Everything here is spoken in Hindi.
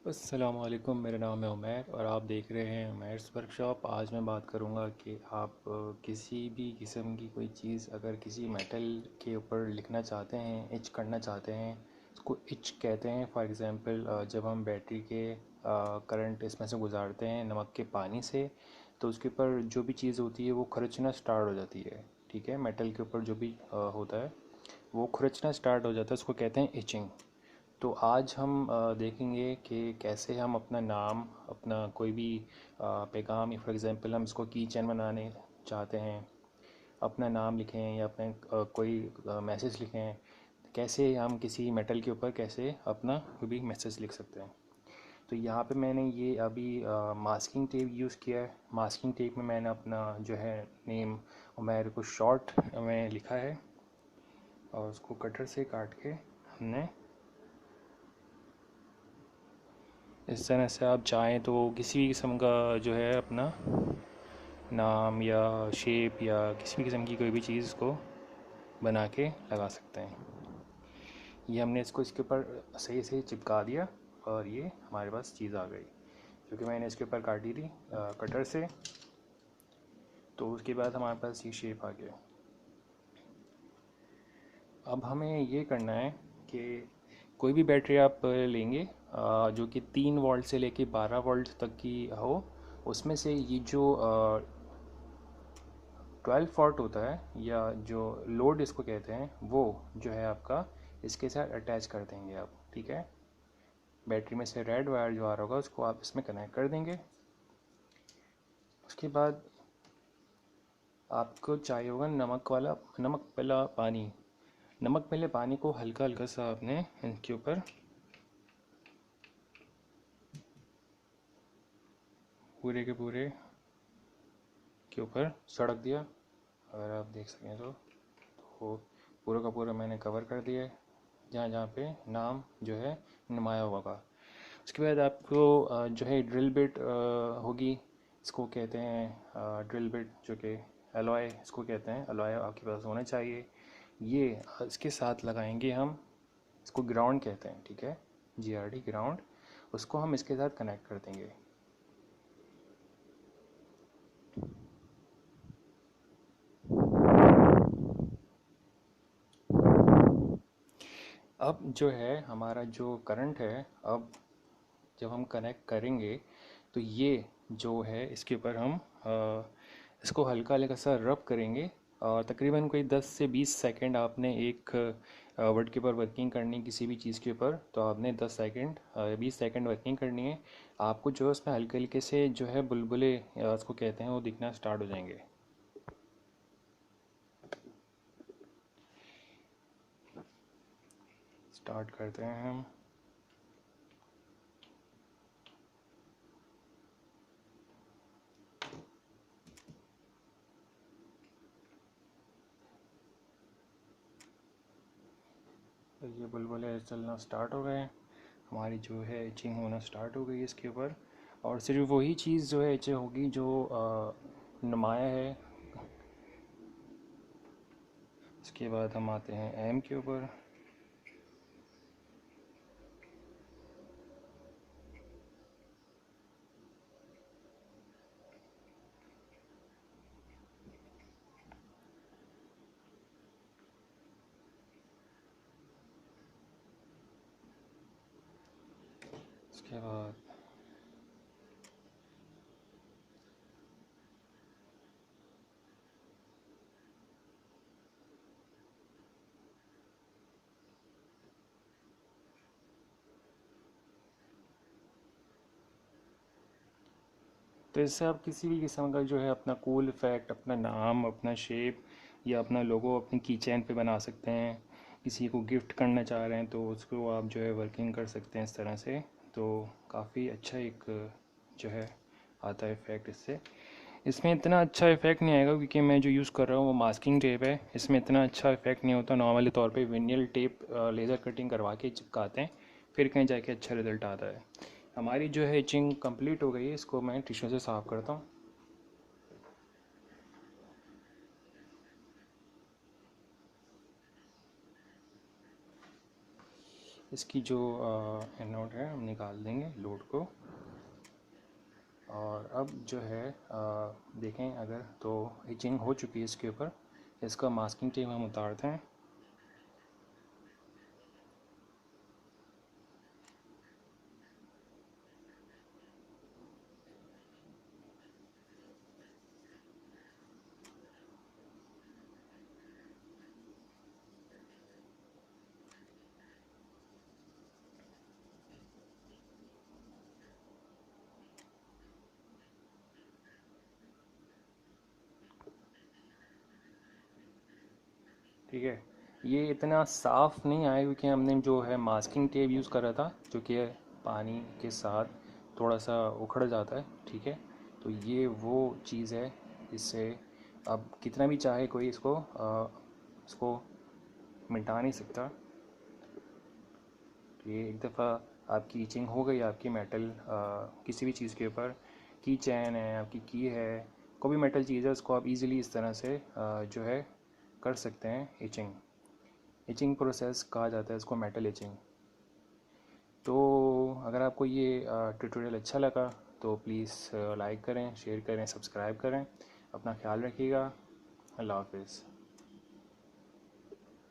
अस्सलामुअलैकुम, मेरा नाम है उमैर और आप देख रहे हैं उमैर्स वर्कशॉप। आज मैं बात करूंगा कि आप किसी भी किस्म की कोई चीज़ अगर किसी मेटल के ऊपर लिखना चाहते हैं, इच करना चाहते हैं, उसको इच कहते हैं। फॉर एग्ज़ाम्पल जब हम बैटरी के करंट इसमें से गुजारते हैं नमक के पानी से, तो उसके ऊपर जो भी चीज़ होती है वो खर्चना स्टार्ट हो जाती है। ठीक है, मेटल के ऊपर जो भी होता है वो खर्चना स्टार्ट हो जाता है, उसको कहते हैं इचिंग। तो आज हम देखेंगे कि कैसे हम अपना नाम, अपना कोई भी पैगाम, फॉर एग्ज़ाम्पल हम इसको की चेन बनाने चाहते हैं, अपना नाम लिखें या अपने कोई मैसेज लिखें, कैसे हम किसी मेटल के ऊपर कैसे अपना कोई भी मैसेज लिख सकते हैं। तो यहाँ पे मैंने ये अभी मास्किंग टेप यूज़ किया है। मास्किंग टेप में मैंने अपना जो है नेम उमैर को शॉर्ट में लिखा है और उसको कटर से काट के हमने इस तरह से, आप चाहें तो किसी भी किस्म का जो है अपना नाम या शेप या किसी भी किस्म की कोई भी चीज़ को बना के लगा सकते हैं। ये हमने इसको इसके ऊपर सही से चिपका दिया और ये हमारे पास चीज़ आ गई, क्योंकि मैंने इसके ऊपर काटी थी कटर से। तो उसके बाद हमारे पास ये शेप आ गया। अब हमें ये करना है कि कोई भी बैटरी आप लेंगे जो कि 3 वोल्ट से लेके 12 वोल्ट तक की हो, उसमें से ये जो 12 वोल्ट होता है या जो लोड इसको कहते हैं, वो जो है आपका इसके साथ अटैच कर देंगे आप। ठीक है, बैटरी में से रेड वायर जो आ रहा होगा उसको आप इसमें कनेक्ट कर देंगे। उसके बाद आपको चाहिए होगा नमक वाला, नमक पहला पानी। नमक पहले पानी को हल्का हल्का सा आपने इनके ऊपर पूरे के पूरे के ऊपर सड़क दिया। अगर आप देख सकें तो पूरा का पूरा मैंने कवर कर दिया है, जहाँ जहाँ पे नाम जो है नुमाया होगा। उसके बाद आपको जो है ड्रिल बिट होगी, इसको कहते हैं ड्रिल बिट, जो कि एलॉय इसको कहते हैं। एलॉय आपके पास होना चाहिए। ये इसके साथ लगाएंगे हम, इसको ग्राउंड कहते हैं। ठीक है, GRD ग्राउंड, उसको हम इसके साथ कनेक्ट कर देंगे। अब जो है हमारा जो करंट है, अब जब हम कनेक्ट करेंगे तो ये जो है इसके ऊपर हम इसको हल्का हल्का सा रब करेंगे। और तकरीबन कोई 10 से 20 सेकंड आपने एक वर्ड के ऊपर वर्किंग करनी है, किसी भी चीज़ के ऊपर। तो आपने 10 सेकंड 20 सेकंड वर्किंग करनी है। आपको जो है उसमें हल्के हल्के से जो है बुलबुले उसको कहते हैं, वो दिखना स्टार्ट हो जाएंगे। स्टार्ट करते हैं हम। तो ये बुलबुले चलना स्टार्ट हो गए हैं, हमारी जो है इचिंग होना स्टार्ट हो गई है इसके ऊपर। और सिर्फ वही चीज़ जो है इच होगी जो नुमाया है। इसके बाद हम आते हैं एम के ऊपर। इसके बाद तो इससे आप किसी भी किस्म का जो है अपना कूल इफ़ेक्ट, अपना नाम, अपना शेप या अपना लोगो अपनी की चैन पे बना सकते हैं। किसी को गिफ्ट करना चाह रहे हैं तो उसको आप जो है वर्किंग कर सकते हैं इस तरह से। तो काफ़ी अच्छा एक जो है आता है इफ़ेक्ट इससे। इसमें इतना अच्छा इफ़ेक्ट नहीं आएगा क्योंकि मैं जो यूज़ कर रहा हूँ वो मास्किंग टेप है। इसमें इतना अच्छा इफ़ेक्ट नहीं होता। नॉर्मली तौर पे विनियल टेप लेज़र कटिंग करवा के चिपकाते हैं, फिर कहीं जाके अच्छा रिज़ल्ट आता है। हमारी जो है इचिंग कंप्लीट हो गई है, इसको मैं टिश्यू से साफ़ करता हूँ। इसकी जो एनोड है हम निकाल देंगे लोड को। और अब जो है देखें अगर तो इचिंग हो चुकी है इसके ऊपर। इसका मास्किंग टेप हम उतारते हैं। ठीक है, ये इतना साफ़ नहीं आया क्योंकि हमने जो है मास्किंग टेप यूज़ करा था, जो कि पानी के साथ थोड़ा सा उखड़ जाता है। ठीक है, तो ये वो चीज़ है, इससे अब कितना भी चाहे कोई इसको मिटा नहीं सकता। तो ये एक दफ़ा आपकी इचिंग हो गई आपकी मेटल किसी भी चीज़ के ऊपर, की चैन है, आपकी की है, कोई भी मेटल चीज़ है, उसको आप इजीली इस तरह से जो है कर सकते हैं इचिंग। इचिंग प्रोसेस कहा जाता है इसको, मेटल इचिंग। तो अगर आपको ये ट्यूटोरियल अच्छा लगा तो प्लीज़ लाइक करें, शेयर करें, सब्सक्राइब करें। अपना ख्याल रखिएगा। अल्लाह हाफिज़।